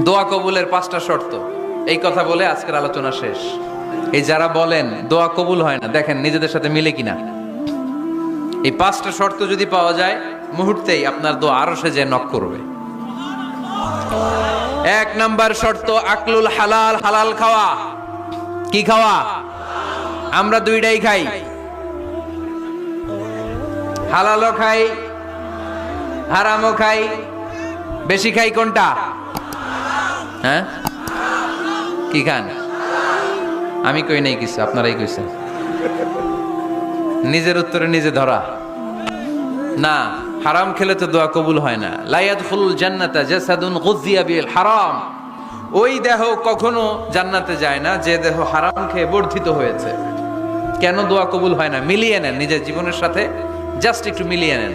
দোয়া কবুলের 5টা শর্ত, এই কথা বলে আজকের আলোচনা শেষ। এই যারা বলেন দোয়া কবুল হয় না, দেখেন নিজেদের সাথে মিলে কিনা। এই 5টা শর্ত যদি পাওয়া যায়, মুহূর্তেই আপনার দোয়া আরশে যে নক করবে। 1 নাম্বার শর্ত আকলুল হালাল, হালাল খাওয়া। কি খাওয়া? আমরা দুইটাই খাই, হালালও খাই হারামও খাই। বেশি খাই কোনটা? হ্যাঁ, কি খান? আমি কই নাই কিছু, আপনারাই কইছেন। নিজের উত্তরে নিজে ধরা না। হারাম খেলে তো দোয়া কবুল হয় না। লা ইয়াদখুলুল জান্নাতা জাসাদুন গুযিয়া বিল হারাম। ওই দেহ কখনো জান্নাতে যায় না যে দেহ হারাম খেয়ে বর্ধিত হয়েছে। কেন দোয়া কবুল হয় না? মিলিয়ে নেন নিজের জীবনের সাথে, জাস্ট একটু মিলিয়ে নেন।